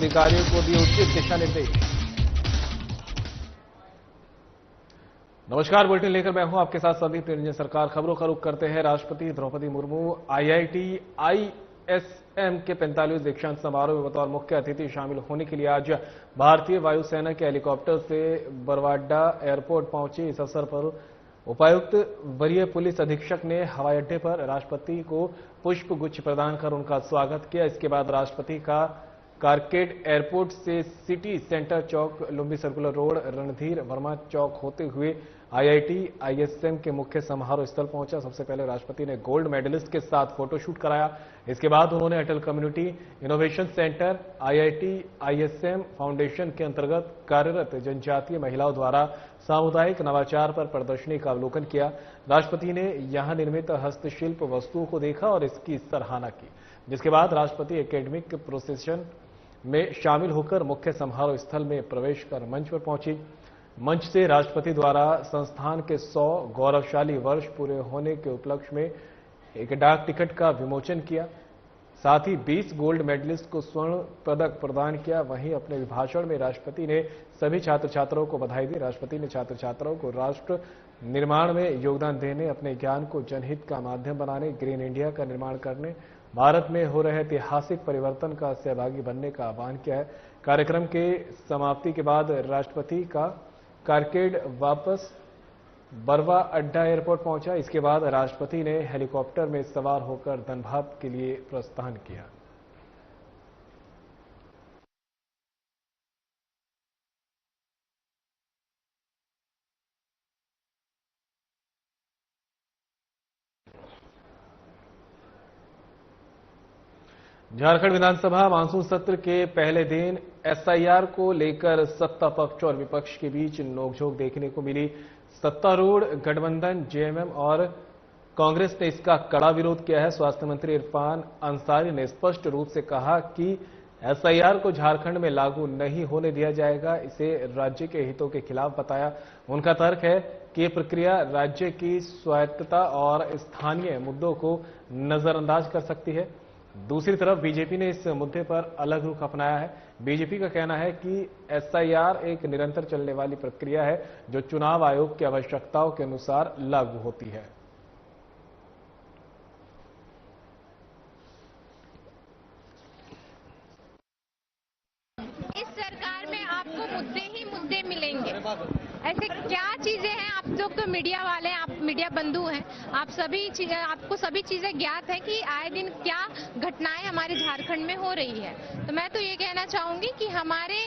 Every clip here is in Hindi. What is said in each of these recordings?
अधिकारियों को दिए उचित दिशा निर्देश। नमस्कार, बुलेटिन लेकर मैं हूं आपके साथ संदीप निरंजन। सरकार खबरों का रुख करते हैं। राष्ट्रपति द्रौपदी मुर्मू आईआईटी आईएसएम के 45वें दीक्षांत समारोह में बतौर मुख्य अतिथि शामिल होने के लिए आज भारतीय वायुसेना के हेलीकॉप्टर से बरवाडा एयरपोर्ट पहुंचे। इस अवसर पर उपायुक्त वरीय पुलिस अधीक्षक ने हवाई अड्डे पर राष्ट्रपति को पुष्प गुच्छ प्रदान कर उनका स्वागत किया। इसके बाद राष्ट्रपति का कारकेड एयरपोर्ट से सिटी सेंटर चौक, लुम्बी सर्कुलर रोड, रणधीर वर्मा चौक होते हुए आईआईटी आईएसएम के मुख्य समारोह स्थल पहुंचा। सबसे पहले राष्ट्रपति ने गोल्ड मेडलिस्ट के साथ फोटोशूट कराया। इसके बाद उन्होंने Atal community innovation centre, IIT ISM foundation के अंतर्गत कार्यरत जनजातीय महिलाओं द्वारा सामुदायिक नवाचार पर प्रदर्शनी का अवलोकन किया। राष्ट्रपति ने यहां निर्मित हस्तशिल्प वस्तुओं को देखा और इसकी सराहना की, जिसके बाद राष्ट्रपति एकेडमिक प्रोसेशन में शामिल होकर मुख्य समारोह स्थल में प्रवेश कर मंच पर पहुंची। मंच से राष्ट्रपति द्वारा संस्थान के 100 गौरवशाली वर्ष पूरे होने के उपलक्ष्य में एक डाक टिकट का विमोचन किया। साथ ही 20 गोल्ड मेडलिस्ट को स्वर्ण पदक प्रदान किया। वहीं अपने भाषण में राष्ट्रपति ने सभी छात्र छात्राओं को बधाई दी। राष्ट्रपति ने छात्र छात्राओं को राष्ट्र निर्माण में योगदान देने, अपने ज्ञान को जनहित का माध्यम बनाने, ग्रीन इंडिया का निर्माण करने, भारत में हो रहे ऐतिहासिक परिवर्तन का सहभागी बनने का आह्वान किया है। कार्यक्रम के समाप्ति के बाद राष्ट्रपति का कारकेड वापस बरवा अड्डा एयरपोर्ट पहुंचा। इसके बाद राष्ट्रपति ने हेलीकॉप्टर में सवार होकर धनबाद के लिए प्रस्थान किया। झारखंड विधानसभा मानसून सत्र के पहले दिन एसआईआर को लेकर सत्ता पक्ष और विपक्ष के बीच नोकझोंक देखने को मिली। सत्तारूढ़ गठबंधन जेएमएम और कांग्रेस ने इसका कड़ा विरोध किया है। स्वास्थ्य मंत्री इरफान अंसारी ने स्पष्ट रूप से कहा कि एसआईआर को झारखंड में लागू नहीं होने दिया जाएगा। इसे राज्य के हितों के खिलाफ बताया। उनका तर्क है कि ये प्रक्रिया राज्य की स्वायत्तता और स्थानीय मुद्दों को नजरअंदाज कर सकती है। दूसरी तरफ बीजेपी ने इस मुद्दे पर अलग रुख अपनाया है। बीजेपी का कहना है कि एसआईआर एक निरंतर चलने वाली प्रक्रिया है जो चुनाव आयोग की आवश्यकताओं के अनुसार लागू होती है। इस सरकार में आपको मुद्दे ही मुद्दे मिलेंगे। ऐसे क्या चीजें हैं, आप लोग तो मीडिया वाले हैं, आप मीडिया बंधु हैं, आपको सभी चीजें ज्ञात है कि आए दिन क्या घटनाएं हमारे झारखंड में हो रही है। तो मैं तो ये कहना चाहूंगी कि हमारे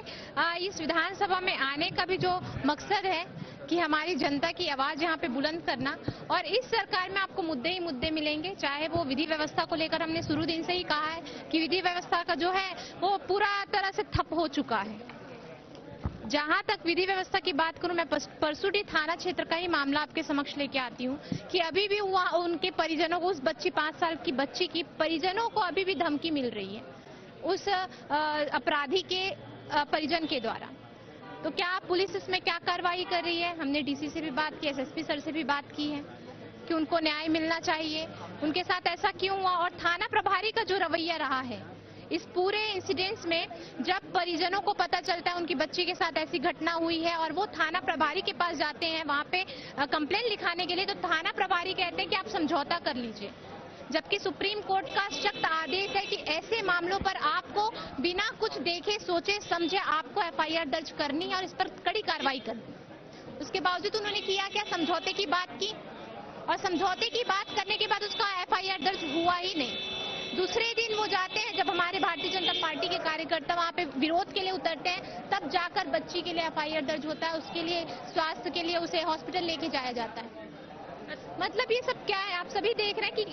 इस विधानसभा में आने का भी जो मकसद है कि हमारी जनता की आवाज यहाँ पे बुलंद करना, और इस सरकार में आपको मुद्दे ही मुद्दे मिलेंगे। चाहे वो विधि व्यवस्था को लेकर हमने शुरू दिन से ही कहा है कि विधि व्यवस्था का जो है वो पूरा तरह से ठप हो चुका है। जहां तक विधि व्यवस्था की बात करूं, मैं परसुडी थाना क्षेत्र का ही मामला आपके समक्ष लेके आती हूं कि अभी भी उनके परिजनों को, उस बच्ची 5 साल की बच्ची की परिजनों को अभी भी धमकी मिल रही है उस अपराधी के परिजन के द्वारा। तो क्या पुलिस इसमें क्या कार्रवाई कर रही है? हमने डीसी से भी बात की, एसएसपी सर से भी बात की है कि उनको न्याय मिलना चाहिए। उनके साथ ऐसा क्यों हुआ? और थाना प्रभारी का जो रवैया रहा है इस पूरे इंसिडेंट्स में, जब परिजनों को पता चलता है उनकी बच्ची के साथ ऐसी घटना हुई है और वो थाना प्रभारी के पास जाते हैं वहां पे कंप्लेंट लिखाने के लिए, तो थाना प्रभारी कहते हैं कि आप समझौता कर लीजिए। जबकि सुप्रीम कोर्ट का सख्त आदेश है कि ऐसे मामलों पर आपको बिना कुछ देखे सोचे समझे आपको एफआईआर दर्ज करनी है और इस पर कड़ी कार्रवाई करनी। उसके बावजूद उन्होंने किया क्या? समझौते की बात की, और समझौते की बात करने के बाद उसका एफआईआर दर्ज हुआ ही नहीं। दूसरे दिन वो जाते हैं, जब हमारे भारतीय जनता पार्टी के कार्यकर्ता वहां पे विरोध के लिए उतरते हैं, तब जाकर बच्ची के लिए एफआईआर दर्ज होता है, उसके लिए स्वास्थ्य के लिए उसे हॉस्पिटल लेके जाया जाता है। मतलब ये सब क्या है? आप सभी देख रहे हैं कि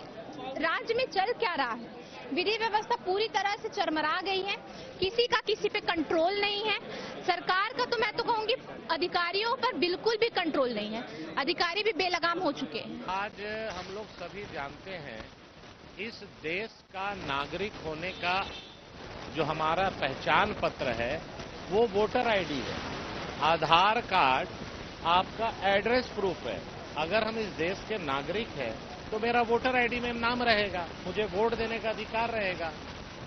राज्य में चल क्या रहा है। विधि व्यवस्था पूरी तरह से चरमरा गई है, किसी का किसी पे कंट्रोल नहीं है। सरकार का तो मैं तो कहूंगी अधिकारियों पर बिल्कुल भी कंट्रोल नहीं है, अधिकारी भी बेलगाम हो चुके हैं। आज हम लोग सभी जानते हैं इस देश का नागरिक होने का जो हमारा पहचान पत्र है वो वोटर आईडी है। आधार कार्ड आपका एड्रेस प्रूफ है। अगर हम इस देश के नागरिक हैं तो मेरा वोटर आईडी में नाम रहेगा, मुझे वोट देने का अधिकार रहेगा।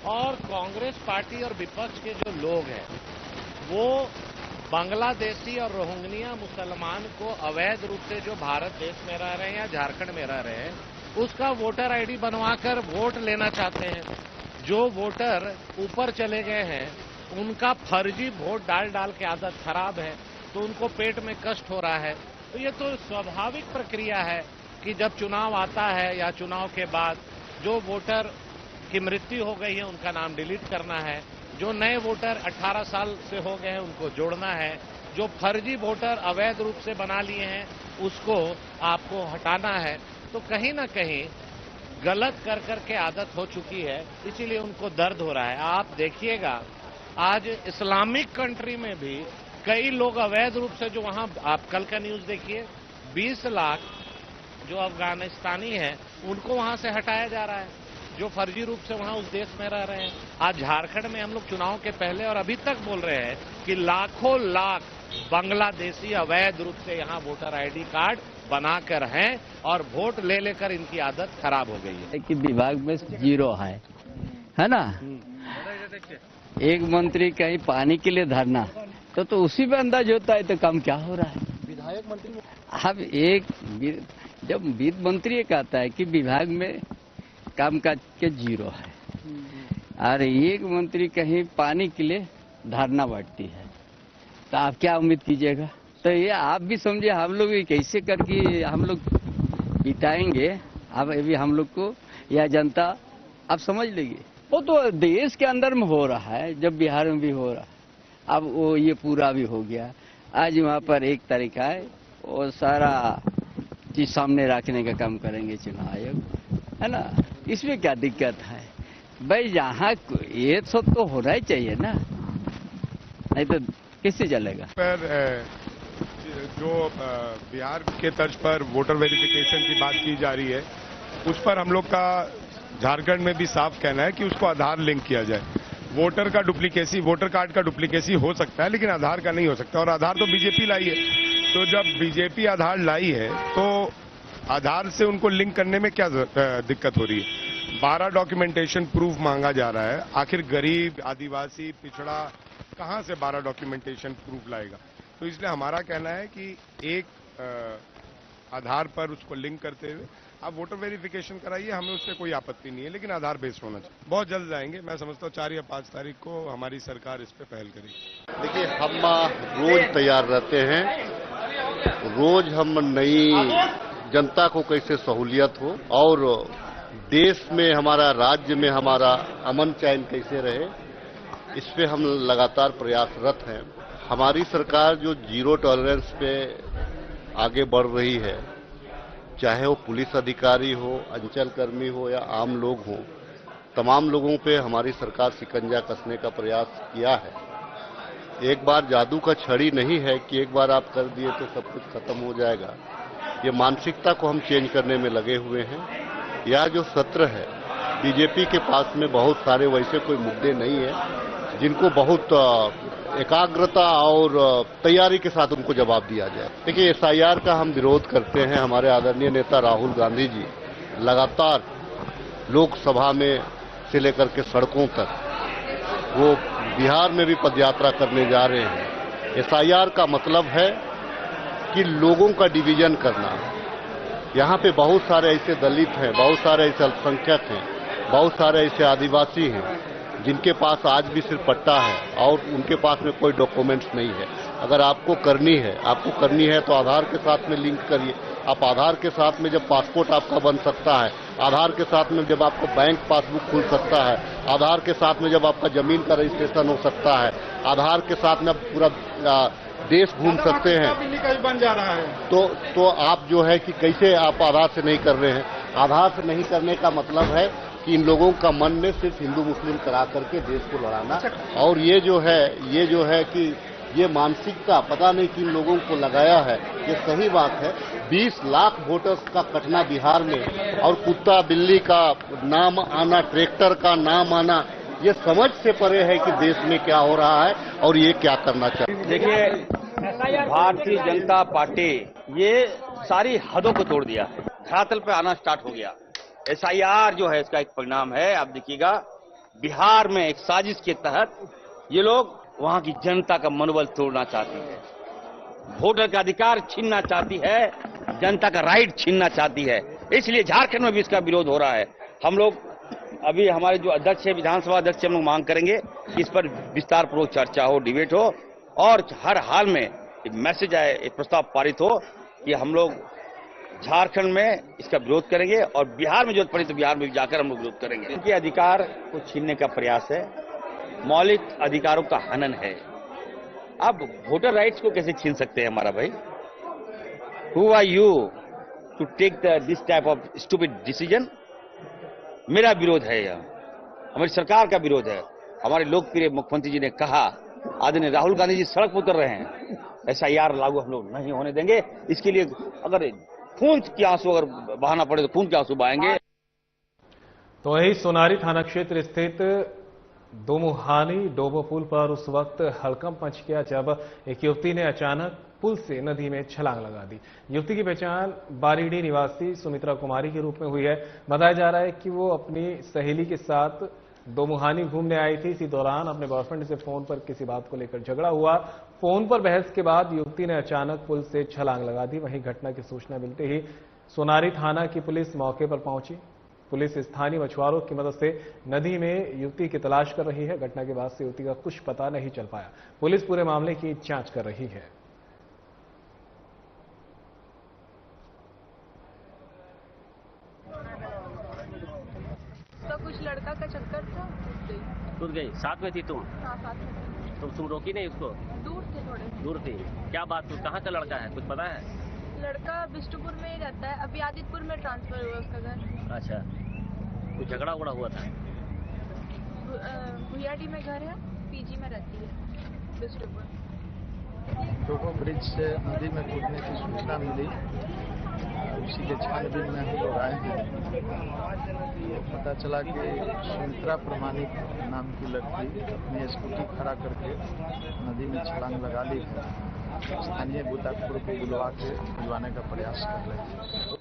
और कांग्रेस पार्टी और विपक्ष के जो लोग हैं वो बांग्लादेशी और रोहिंग्या मुसलमान को अवैध रूप से जो भारत देश में रह रहे हैं या झारखंड में रह रहे हैं उसका वोटर आईडी बनवाकर वोट लेना चाहते हैं। जो वोटर ऊपर चले गए हैं उनका फर्जी वोट डाल डाल के आदत खराब है, तो उनको पेट में कष्ट हो रहा है। तो ये तो स्वाभाविक प्रक्रिया है कि जब चुनाव आता है या चुनाव के बाद जो वोटर की मृत्यु हो गई है उनका नाम डिलीट करना है, जो नए वोटर 18 साल से हो गए हैं उनको जोड़ना है, जो फर्जी वोटर अवैध रूप से बना लिए हैं उसको आपको हटाना है। तो कहीं ना कहीं गलत कर करके आदत हो चुकी है, इसीलिए उनको दर्द हो रहा है। आप देखिएगा आज इस्लामिक कंट्री में भी कई लोग अवैध रूप से जो वहां, आप कल का न्यूज देखिए, 20 लाख जो अफगानिस्तानी हैं उनको वहां से हटाया जा रहा है, जो फर्जी रूप से वहां उस देश में रह रहे हैं। आज झारखंड में हम लोग चुनाव के पहले और अभी तक बोल रहे हैं कि लाखों लाख बांग्लादेशी अवैध रूप से यहां वोटर आईडी कार्ड बनाकर हैं और वोट ले लेकर इनकी आदत खराब हो गई है। कि विभाग में 0 है ना। एक मंत्री कहीं पानी के लिए धरना, तो उसी पे अंदाज होता है तो काम क्या हो रहा है। विधायक मंत्री अब जब वित्त मंत्री कहता है कि विभाग में कामकाज के 0 है और एक मंत्री कहीं पानी के लिए धरना बैठती है, तो आप क्या उम्मीद कीजिएगा। तो ये आप भी समझिए, हम लोग कैसे करके हम लोग बिताएंगे। अब अभी हम लोग को यह जनता आप समझ लीजिए, वो तो देश के अंदर में हो रहा है, जब बिहार में भी हो रहा है, अब वो ये पूरा भी हो गया। आज वहाँ पर एक तरीका है, वो सारा चीज सामने रखने का काम करेंगे चुनाव आयोग, है ना। इसमें क्या दिक्कत है भाई, यहाँ ये सब तो होना ही चाहिए ना, नहीं तो किससे चलेगा। पर जो बिहार के तर्ज पर वोटर वेरिफिकेशन की बात की जा रही है, उस पर हम लोग का झारखंड में भी साफ कहना है कि उसको आधार लिंक किया जाए। वोटर कार्ड का डुप्लीकेसी हो सकता है, लेकिन आधार का नहीं हो सकता। और आधार तो बीजेपी लाई है, तो जब बीजेपी आधार लाई है तो आधार से उनको लिंक करने में क्या दिक्कत हो रही है। 12 डॉक्यूमेंटेशन प्रूफ मांगा जा रहा है। आखिर गरीब, आदिवासी, पिछड़ा कहां से 12 डॉक्यूमेंटेशन प्रूफ लाएगा। तो इसलिए हमारा कहना है कि एक आधार पर उसको लिंक करते हुए आप वोटर वेरिफिकेशन कराइए, हमें उससे कोई आपत्ति नहीं है, लेकिन आधार बेस्ड होना चाहिए। बहुत जल्द जाएंगे, मैं समझता हूँ 4 या 5 तारीख को हमारी सरकार इस पे पहल करेगी। देखिए, हम रोज तैयार रहते हैं, रोज हम नई जनता को कैसे सहूलियत हो और देश में, हमारा राज्य में हमारा अमन चैन कैसे रहे, इस पे हम लगातार प्रयासरत हैं। हमारी सरकार जो 0 टॉलरेंस पे आगे बढ़ रही है, चाहे वो पुलिस अधिकारी हो, अंचल कर्मी हो या आम लोग हो, तमाम लोगों पे हमारी सरकार शिकंजा कसने का प्रयास किया है। एक बार जादू का छड़ी नहीं है कि एक बार आप कर दिए तो सब कुछ खत्म हो जाएगा। ये मानसिकता को हम चेंज करने में लगे हुए हैं। यह जो सत्र है, बीजेपी के पास में बहुत सारे वैसे कोई मुद्दे नहीं है जिनको बहुत एकाग्रता और तैयारी के साथ उनको जवाब दिया जाए। देखिए, एसआईआर का हम विरोध करते हैं। हमारे आदरणीय नेता राहुल गांधी जी लगातार लोकसभा में से लेकर के सड़कों तक वो बिहार में भी पदयात्रा करने जा रहे हैं। एसआईआर का मतलब है कि लोगों का डिवीजन करना। यहाँ पे बहुत सारे ऐसे दलित हैं, बहुत सारे ऐसे अल्पसंख्यक हैं, बहुत सारे ऐसे आदिवासी हैं जिनके पास आज भी सिर्फ पट्टा है और उनके पास में कोई डॉक्यूमेंट्स नहीं है। अगर आपको करनी है तो आधार के साथ में लिंक करिए। आप आधार के साथ में जब पासपोर्ट आपका बन सकता है, आधार के साथ में जब आपको बैंक पासबुक खुल सकता है, आधार के साथ में जब आपका जमीन का रजिस्ट्रेशन हो सकता है, आधार के साथ में पूरा देश घूम सकते हैं, बन जा रहा है। तो आप जो है कि कैसे आप आधार से नहीं कर रहे हैं। आधार से नहीं करने का मतलब है कि इन लोगों का मन में सिर्फ हिंदू मुस्लिम करा करके देश को लड़ाना। और ये जो है कि ये मानसिकता पता नहीं किन लोगों को लगाया है। ये सही बात है, 20 लाख वोटर्स का कटना बिहार में और कुत्ता बिल्ली का नाम आना, ट्रैक्टर का नाम आना, ये समझ से परे है कि देश में क्या हो रहा है और ये क्या करना चाहिए। देखिए, भारतीय जनता पार्टी ये सारी हदों को तोड़ दिया है, धरातल पर आना स्टार्ट हो गया। एसआईआर जो है इसका एक परिणाम है। आप देखिएगा, बिहार में एक साजिश के तहत ये लोग वहां की जनता का मनोबल तोड़ना चाहती है, वोटर का अधिकार छीनना चाहती है, जनता का राइट छीनना चाहती है। इसलिए झारखंड में भी इसका विरोध हो रहा है। हम लोग अभी हमारे जो अध्यक्ष है, विधानसभा अध्यक्ष, हम लोग मांग करेंगे कि इस पर विस्तार पूर्वक चर्चा हो, डिबेट हो और हर हाल में एक मैसेज आए, एक प्रस्ताव पारित हो कि हम लोग झारखंड में इसका विरोध करेंगे और बिहार में जरूरत पड़ी तो बिहार में जाकर हम लोग विरोध करेंगे। इनके अधिकार को छीनने का प्रयास है, मौलिक अधिकारों का हनन है। अब वोटर राइट्स को कैसे छीन सकते हैं हमारा भाई? Who are you to take this type of stupid decision? मेरा विरोध है, यह हमारी सरकार का विरोध है। हमारे लोकप्रिय मुख्यमंत्री जी ने कहा, आदरणीय राहुल गांधी जी सड़क पर उतर रहे हैं, SIR लागू हम लोग नहीं होने देंगे। इसके लिए अगर खून के आंसू अगर बहाना पड़े तो खून के आंसू बहाएंगे। तो वही सोनारी थाना क्षेत्र स्थित दोमुहानी डोबो पुल पर उस वक्त हड़कंप मच गया जब एक युवती ने अचानक पुल से नदी में छलांग लगा दी। युवती की पहचान बारीडी निवासी सुमित्रा कुमारी के रूप में हुई है। बताया जा रहा है कि वो अपनी सहेली के साथ दोमुहानी घूमने आई थी। इसी दौरान अपने बॉयफ्रेंड से फोन पर किसी बात को लेकर झगड़ा हुआ। फोन पर बहस के बाद युवती ने अचानक पुल से छलांग लगा दी। वहीं घटना की सूचना मिलते ही सोनारी थाना की पुलिस मौके पर पहुंची। पुलिस स्थानीय मछुआरों की मदद से नदी में युवती की तलाश कर रही है। घटना के बाद से युवती का कुछ पता नहीं चल पाया। पुलिस पूरे मामले की जांच कर रही है। तो कुछ लड़का का चक्कर था, कूद गई। साथ में थी तुम? हाँ साथ में। तो तुम रोकी नहीं उसको? दूर थे, थोड़े दूर थी। क्या बात? तू कहाँ का लड़का है, कुछ पता है? लड़का बिष्टुपुर में ही रहता है, अभी आदितपुर में ट्रांसफर हुआ उसका घर। अच्छा, कुछ झगड़ा उगड़ा हुआ था? भुयाडी में घर है, PG में रहती है बिष्टुपुर। डोबो ब्रिज से नदी में कूदने की सूचना मिली, उसी के छानबीन में हम लोग आए हैं। पता चला कि सुमित्रा प्रमाणिक नाम की लड़की अपनी स्कूटी खड़ा करके नदी में छलांग लगा ली है। स्थानीय गोताखोर को बुलवा के दिलवाने का प्रयास कर रहे हैं।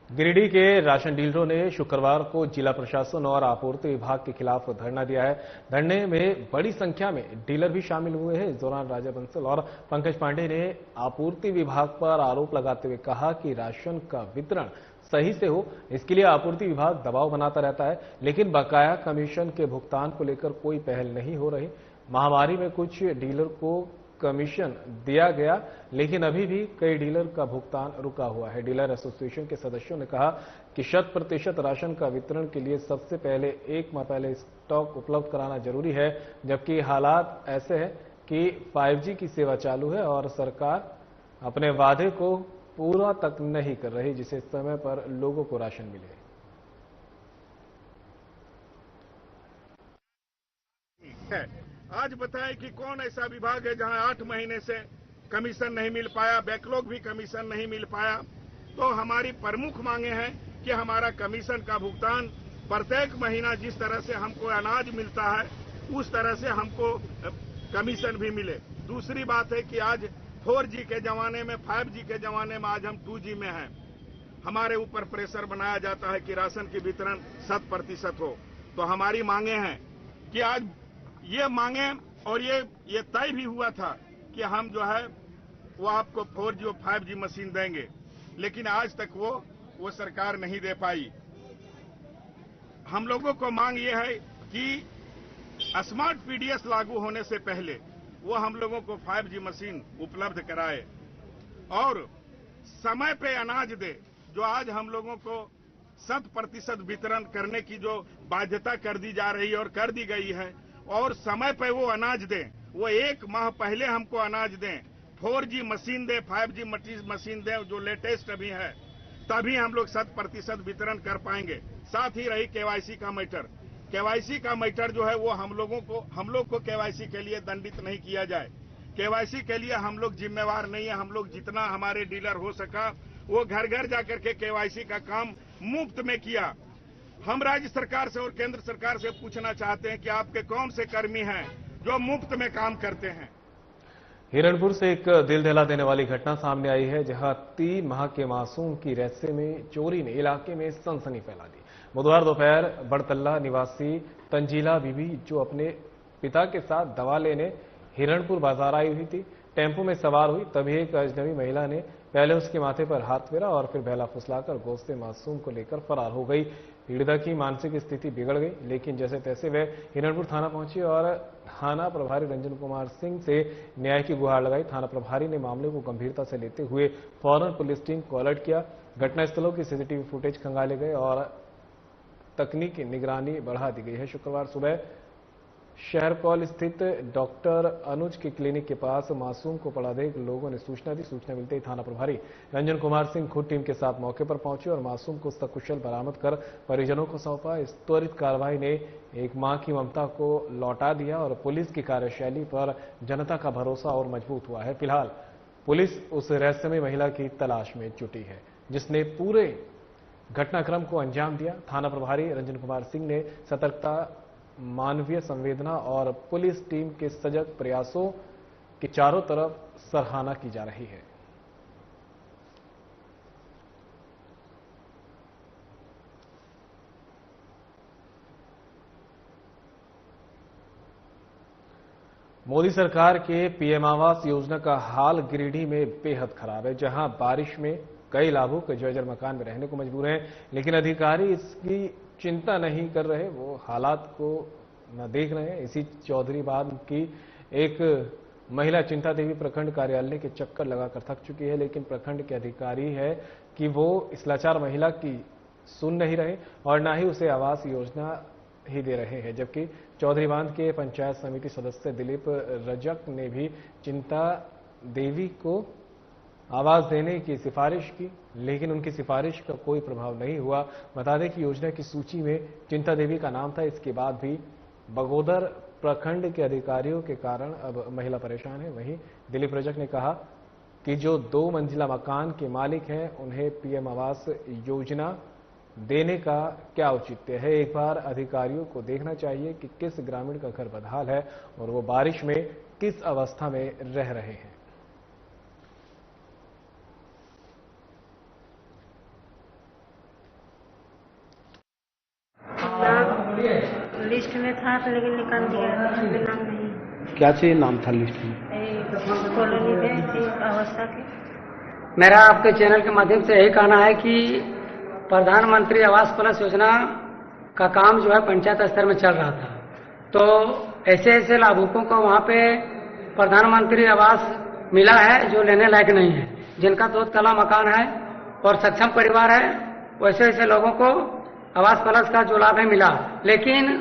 गिरिडीह के राशन डीलरों ने शुक्रवार को जिला प्रशासन और आपूर्ति विभाग के खिलाफ धरना दिया है। धरने में बड़ी संख्या में डीलर भी शामिल हुए हैं। इस दौरान राजा बंसल और पंकज पांडे ने आपूर्ति विभाग पर आरोप लगाते हुए कहा कि राशन का वितरण सही से हो, इसके लिए आपूर्ति विभाग दबाव बनाता रहता है, लेकिन बकाया कमीशन के भुगतान को लेकर कोई पहल नहीं हो रही। महामारी में कुछ डीलर को कमीशन दिया गया, लेकिन अभी भी कई डीलर का भुगतान रुका हुआ है। डीलर एसोसिएशन के सदस्यों ने कहा कि 100% राशन का वितरण के लिए सबसे पहले 1 माह पहले स्टॉक उपलब्ध कराना जरूरी है, जबकि हालात ऐसे हैं कि 5G की सेवा चालू है और सरकार अपने वादे को पूरा तक नहीं कर रही, जिससे समय पर लोगों को राशन मिले। आज बताएं कि कौन ऐसा विभाग है जहां 8 महीने से कमीशन नहीं मिल पाया, बैकलॉग भी कमीशन नहीं मिल पाया। तो हमारी प्रमुख मांगे हैं कि हमारा कमीशन का भुगतान प्रत्येक महीना जिस तरह से हमको अनाज मिलता है उस तरह से हमको कमीशन भी मिले। दूसरी बात है कि आज 4G के जमाने में, 5G के जमाने में आज हम 2G में हैं। हमारे ऊपर प्रेशर बनाया जाता है कि राशन की वितरण 100% हो। तो हमारी मांगे हैं कि आज ये मांगे और ये तय भी हुआ था कि हम जो है वो आपको 4G और 5G मशीन देंगे, लेकिन आज तक वो सरकार नहीं दे पाई। हम लोगों को मांग ये है कि स्मार्ट PDS लागू होने से पहले वो हम लोगों को 5G मशीन उपलब्ध कराए और समय पे अनाज दे। जो आज हम लोगों को 100% वितरण करने की जो बाध्यता कर दी जा रही है और कर दी गई है, और समय पे वो अनाज दें, वो 1 माह पहले हमको अनाज दें, 4G मशीन दें, 5G मशीन दें जो लेटेस्ट अभी है, तभी हम लोग 100% वितरण कर पाएंगे। साथ ही रही KYC का मैटर, KYC का मैटर जो है वो हम लोग को KYC के लिए दंडित नहीं किया जाए। KYC के लिए हम लोग जिम्मेवार नहीं है। हम लोग जितना हमारे डीलर हो सका वो घर घर जाकर के KYC का काम मुफ्त में किया। हम राज्य सरकार से और केंद्र सरकार से पूछना चाहते हैं कि आपके कौन से कर्मी हैं जो मुफ्त में काम करते हैं। हिरणपुर से एक दिल दहला देने वाली घटना सामने आई है, जहां 3 माह के मासूम की रस्से में चोरी ने इलाके में सनसनी फैला दी। बुधवार दोपहर बड़तल्ला निवासी तंजीला बीबी, जो अपने पिता के साथ दवा लेने हिरणपुर बाजार आई हुई थी। टेम्पो में सवार हुई, तभी एक अजनबी महिला ने पहले उसके माथे पर हाथ फेरा और फिर बहला फुसलाकर गोश्त मासूम को लेकर फरार हो गई। पीड़िता की मानसिक स्थिति बिगड़ गई, लेकिन जैसे तैसे वह हिरणपुर थाना पहुंची और थाना प्रभारी रंजन कुमार सिंह से न्याय की गुहार लगाई। थाना प्रभारी ने मामले को गंभीरता से लेते हुए फौरन पुलिस टीम को अलर्ट किया। घटनास्थलों की सीसीटीवी फुटेज खंगाले गए और तकनीकी निगरानी बढ़ा दी गई है। शुक्रवार सुबह शहर कॉल स्थित डॉक्टर अनुज के क्लिनिक के पास मासूम को पड़ा देख लोगों ने सूचना दी। सूचना मिलते ही थाना प्रभारी रंजन कुमार सिंह खुद टीम के साथ मौके पर पहुंचे और मासूम को सकुशल बरामद कर परिजनों को सौंपा। इस त्वरित कार्रवाई ने एक मां की ममता को लौटा दिया और पुलिस की कार्यशैली पर जनता का भरोसा और मजबूत हुआ है। फिलहाल पुलिस उस रहस्यमय महिला की तलाश में जुटी है जिसने पूरे घटनाक्रम को अंजाम दिया। थाना प्रभारी रंजन कुमार सिंह ने सतर्कता, मानवीय संवेदना और पुलिस टीम के सजग प्रयासों की चारों तरफ सराहना की जा रही है। मोदी सरकार के पीएम आवास योजना का हाल गिरिडीह में बेहद खराब है, जहां बारिश में कई लाभुक जर्जर मकान में रहने को मजबूर हैं, लेकिन अधिकारी इसकी चिंता नहीं कर रहे, वो हालात को न देख रहे हैं। इसी चौधरी बांध की एक महिला चिंता देवी प्रखंड कार्यालय के चक्कर लगाकर थक चुकी है, लेकिन प्रखंड के अधिकारी है कि वो इस लाचार महिला की सुन नहीं रहे और न ही उसे आवास योजना ही दे रहे हैं। जबकि चौधरी बांध के पंचायत समिति सदस्य दिलीप रजक ने भी चिंता देवी को आवास देने की सिफारिश की, लेकिन उनकी सिफारिश का कोई प्रभाव नहीं हुआ। बता दें कि योजना की सूची में चिंता देवी का नाम था। इसके बाद भी बगोदर प्रखंड के अधिकारियों के कारण अब महिला परेशान है। वहीं दिलीप रजक ने कहा कि जो 2 मंजिला मकान के मालिक हैं उन्हें पीएम आवास योजना देने का क्या औचित्य है। एक बार अधिकारियों को देखना चाहिए कि किस ग्रामीण का घर बदहाल है और वो बारिश में किस अवस्था में रह रहे हैं। लिस्ट में था तो लेकिन निकाल दिया, नाम नहीं। क्या चाहिए नाम था लिस्ट में? कॉलोनी में अवस्था के। मेरा आपके चैनल के माध्यम से यही कहना है कि प्रधानमंत्री आवास प्लस योजना का काम जो है पंचायत स्तर में चल रहा था, तो ऐसे ऐसे लाभुकों को वहाँ पे प्रधानमंत्री आवास मिला है जो लेने लायक नहीं है, जिनका 2 तला मकान है और सक्षम परिवार है, वैसे ऐसे लोगों को आवास प्लस का जो लाभ है मिला। लेकिन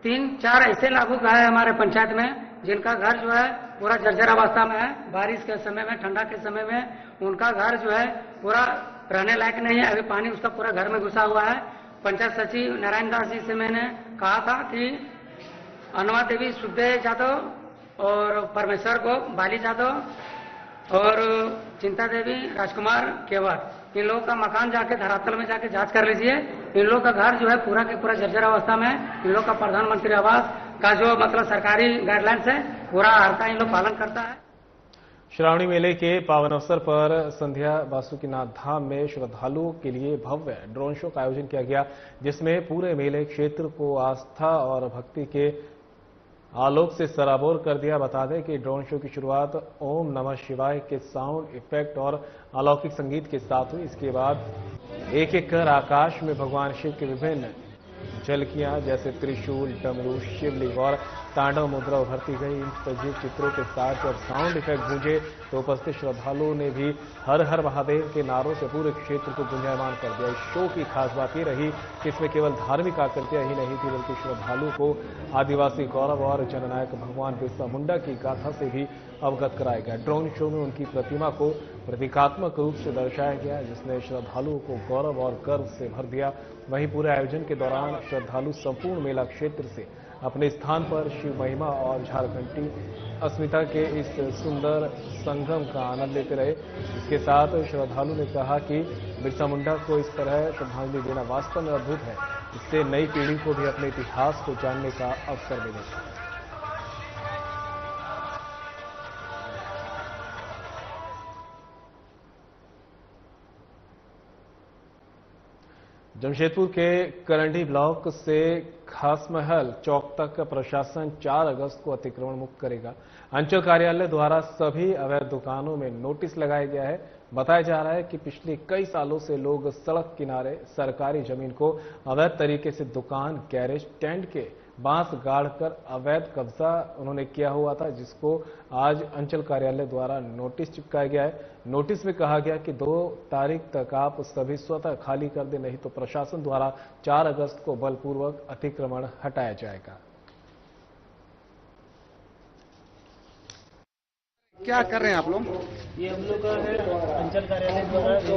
3-4 ऐसे लाभुक है हमारे पंचायत में जिनका घर जो है पूरा जर्जर अवस्था में है। बारिश के समय में, ठंडा के समय में उनका घर जो है पूरा रहने लायक नहीं है। अभी पानी उसका पूरा घर में घुसा हुआ है। पंचायत सचिव नारायण दास जी से मैंने कहा था कि अनुमा देवी सुखदेव जादव और परमेश्वर को बाली जादव और चिंता देवी राजकुमार केवट, इन लोगों का मकान जाके धरातल में जाके जांच कर लीजिए। इन लोगों का घर जो है पूरा के पूरा जर्जर अवस्था में है। इन लोग का प्रधानमंत्री आवास का जो मतलब सरकारी गाइडलाइंस है पूरा हर का इन लोग पालन करता है। श्रावणी मेले के पावन अवसर पर संध्या बासुकीनाथ धाम में श्रद्धालुओं के लिए भव्य ड्रोन शो का आयोजन किया गया, जिसमें पूरे मेले क्षेत्र को आस्था और भक्ति के आलोक से सराबोर कर दिया। बता दें कि ड्रोन शो की शुरुआत ओम नमः शिवाय के साउंड इफेक्ट और अलौकिक संगीत के साथ हुई। इसके बाद एक एक कर आकाश में भगवान शिव के विभिन्न झलकियां जैसे त्रिशूल, डमरू, शिवलिंग और तांडव मुद्रा उभरती गई। इन सजीव चित्रों के साथ जब साउंड इफेक्ट गूंजे तो उपस्थित श्रद्धालुओं ने भी हर हर महादेव के नारों से पूरे क्षेत्र को गुंजायमान कर दिया। इस शो की खास बात ये रही कि इसमें केवल धार्मिक आकृतियां ही नहीं थी, बल्कि श्रद्धालुओं को आदिवासी गौरव और जननायक भगवान बिरसा मुंडा की गाथा से भी अवगत कराया गया। ड्रोन शो में उनकी प्रतिमा को प्रतीकात्मक रूप से दर्शाया गया, जिसने श्रद्धालुओं को गौरव और गर्व से भर दिया। वहीं पूरे आयोजन के दौरान श्रद्धालु संपूर्ण मेला क्षेत्र से अपने स्थान पर शिव महिमा और झारखंडी अस्मिता के इस सुंदर संगम का आनंद लेते रहे। इसके साथ श्रद्धालु ने कहा कि बिरसा मुंडा को इस तरह श्रद्धांजलि देना वास्तव में अद्भुत है। इससे नई पीढ़ी को भी अपने इतिहास को जानने का अवसर मिलेगा। जमशेदपुर के करंडी ब्लॉक से खासमहल चौक तक प्रशासन 4 अगस्त को अतिक्रमण मुक्त करेगा। अंचल कार्यालय द्वारा सभी अवैध दुकानों में नोटिस लगाया गया है। बताया जा रहा है कि पिछले कई सालों से लोग सड़क किनारे सरकारी जमीन को अवैध तरीके से दुकान, गैरेज, टेंट के बांस गाड़कर अवैध कब्जा उन्होंने किया हुआ था, जिसको आज अंचल कार्यालय द्वारा नोटिस चिपकाया गया है। नोटिस में कहा गया कि 2 तारीख तक आप सभी स्वतः खाली कर दें, नहीं तो प्रशासन द्वारा 4 अगस्त को बलपूर्वक अतिक्रमण हटाया जाएगा। क्या कर रहे हैं आप लोग? ये हम लोग का है अंचल कार्यालय द्वारा के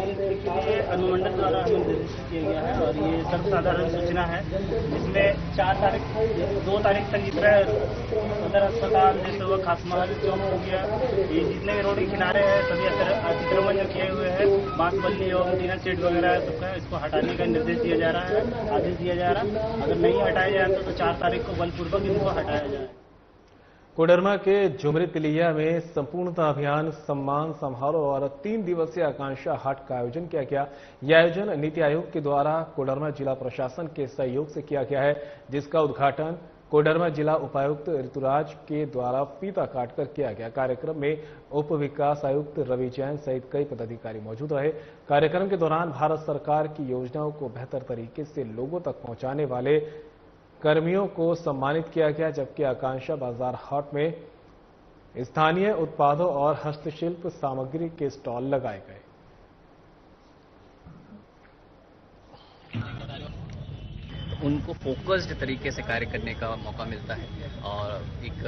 लिए अनुमंडल द्वारा हमें निर्देशित किया गया है और ये सर्वसाधारण सूचना है, जिसमें 2 तारीख तक जितना सदर अस्पताल जैसे हुआ खासमहल चौक हो गया, ये जितने भी रोड के किनारे हैं सभी अतिक्रमण जो किए हुए हैं, बांस बल्ली और टीना सेट वगैरह सबका इसको हटाने का निर्देश दिया जा रहा है, आदेश दिया जा रहा है। अगर नहीं हटाया जाए तो 4 तारीख को बलपूर्वक इनको हटाया जाए। कोडरमा के झुमरी तिलैया में संपूर्णता अभियान सम्मान समारोह और 3 दिवसीय आकांक्षा हाट का आयोजन किया गया। यह आयोजन नीति आयोग के द्वारा कोडरमा जिला प्रशासन के सहयोग से किया गया है, जिसका उद्घाटन कोडरमा जिला उपायुक्त ऋतुराज के द्वारा फीता काटकर किया गया। कार्यक्रम में उप विकास आयुक्त रवि जैन सहित कई पदाधिकारी मौजूद रहे। कार्यक्रम के दौरान भारत सरकार की योजनाओं को बेहतर तरीके से लोगों तक पहुंचाने वाले कर्मियों को सम्मानित किया गया, जबकि आकांक्षा बाजार हाट में स्थानीय उत्पादों और हस्तशिल्प सामग्री के स्टॉल लगाए गए। उनको फोकस्ड तरीके से कार्य करने का मौका मिलता है और एक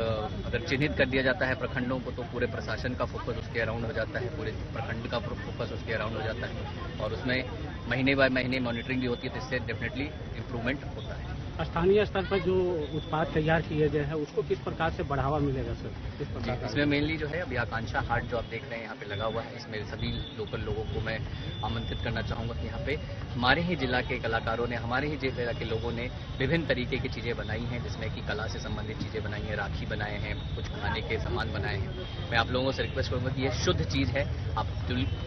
अगर चिन्हित कर दिया जाता है प्रखंडों को तो पूरे प्रशासन का फोकस उसके अराउंड हो जाता है, पूरे प्रखंड का फोकस उसके अराउंड हो जाता है और उसमें महीने बाय महीने मॉनिटरिंग भी होती है, तो इससे डेफिनेटली इम्प्रूवमेंट होता है। स्थानीय स्तर पर जो उत्पाद तैयार किए गए हैं उसको किस प्रकार से बढ़ावा मिलेगा सर? किस प्रकार? इसमें मेनली जो है अभी आकांक्षा हाट जो आप देख रहे हैं यहाँ पे लगा हुआ है, इसमें सभी लोकल लोगों को मैं आमंत्रित करना चाहूँगा कि यहाँ पे हमारे ही जिला के कलाकारों ने, हमारे ही जिला के लोगों ने विभिन्न तरीके की चीज़ें बनाई हैं, जिसमें कि कला से संबंधित चीज़ें बनाई हैं, राखी बनाए हैं, कुछ खाने के सामान बनाए हैं। मैं आप लोगों से रिक्वेस्ट करूँगा कि ये शुद्ध चीज़ है, आप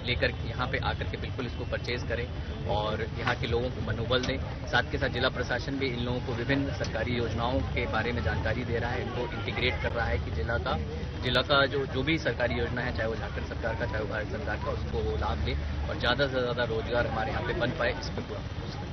लेकर यहाँ पे आकर के बिल्कुल इसको परचेज करें और यहाँ के लोगों को मनोबल दें। साथ के साथ जिला प्रशासन भी इन लोगों को विभिन्न सरकारी योजनाओं के बारे में जानकारी दे रहा है, इनको इंटीग्रेट कर रहा है कि जिला का जो भी सरकारी योजना है, चाहे वो झारखंड सरकार का, चाहे वो भारत सरकार का, उसको वो लाभ ले और ज़्यादा से ज़्यादा रोजगार हमारे यहाँ पे बन पाए, इस पर पूरा फोकस करें।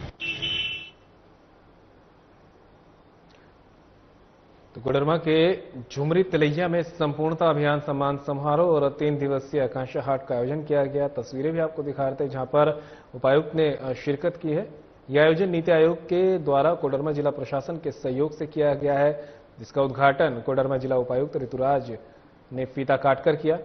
तो कोडरमा के झुमरी तिलैया में संपूर्णता अभियान सम्मान समारोह और 3 दिवसीय आकांक्षा हाट का आयोजन किया गया। तस्वीरें भी आपको दिखा रहे थे जहां पर उपायुक्त ने शिरकत की है। यह आयोजन नीति आयोग के द्वारा कोडरमा जिला प्रशासन के सहयोग से किया गया है, जिसका उद्घाटन कोडरमा जिला उपायुक्त ऋतुराज ने फीता काटकर किया।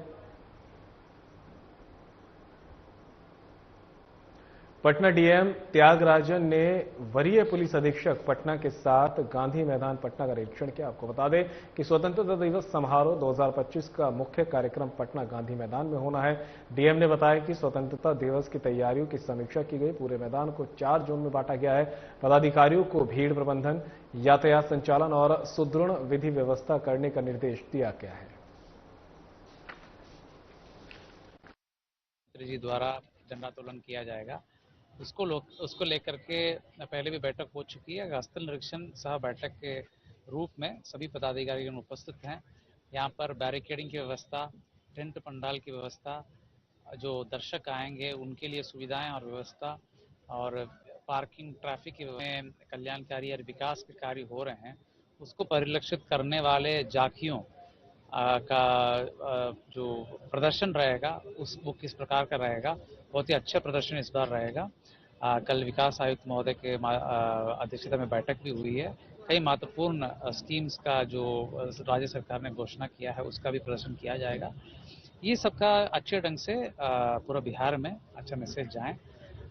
पटना डीएम त्यागराजन ने वरीय पुलिस अधीक्षक पटना के साथ गांधी मैदान पटना का निरीक्षण किया। आपको बता दें कि स्वतंत्रता दिवस समारोह 2025 का मुख्य कार्यक्रम पटना गांधी मैदान में होना है। डीएम ने बताया कि स्वतंत्रता दिवस की तैयारियों की समीक्षा की गई। पूरे मैदान को 4 जोन में बांटा गया है। पदाधिकारियों को भीड़ प्रबंधन, यातायात संचालन और सुदृढ़ विधि व्यवस्था करने का निर्देश दिया गया है। जी द्वारा झंडोत्तोलन किया जाएगा, उसको लेकर के पहले भी बैठक हो चुकी है। स्थल निरीक्षण सह बैठक के रूप में सभी पदाधिकारी उपस्थित हैं। यहाँ पर बैरिकेडिंग की व्यवस्था, टेंट पंडाल की व्यवस्था, जो दर्शक आएंगे उनके लिए सुविधाएं और व्यवस्था और पार्किंग, ट्रैफिक में कल्याणकारी और विकास के कार्य हो रहे हैं, उसको परिलक्षित करने वाले जाकियों का जो प्रदर्शन रहेगा वो किस प्रकार का रहेगा। बहुत ही अच्छा प्रदर्शन इस बार रहेगा। कल विकास आयुक्त महोदय के अध्यक्षता में बैठक भी हुई है। कई महत्वपूर्ण स्कीम्स का जो राज्य सरकार ने घोषणा किया है उसका भी प्रदर्शन किया जाएगा। ये सबका अच्छे ढंग से पूरा बिहार में अच्छा मैसेज जाए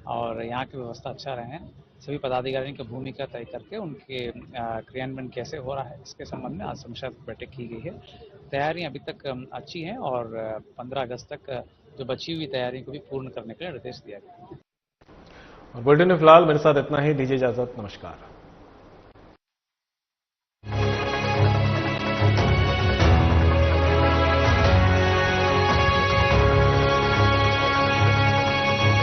और यहाँ की व्यवस्था अच्छा रहे। सभी पदाधिकारियों की भूमिका तय करके उनके क्रियान्वयन कैसे हो रहा है इसके संबंध में आज समीक्षा बैठक की गई है। तैयारियां अभी तक अच्छी हैं और 15 अगस्त तक जो बची हुई तैयारियों को भी पूर्ण करने के लिए निर्देश दिया गया। बुलेटिन में फिलहाल मेरे साथ इतना ही। दीजिए इजाजत। नमस्कार।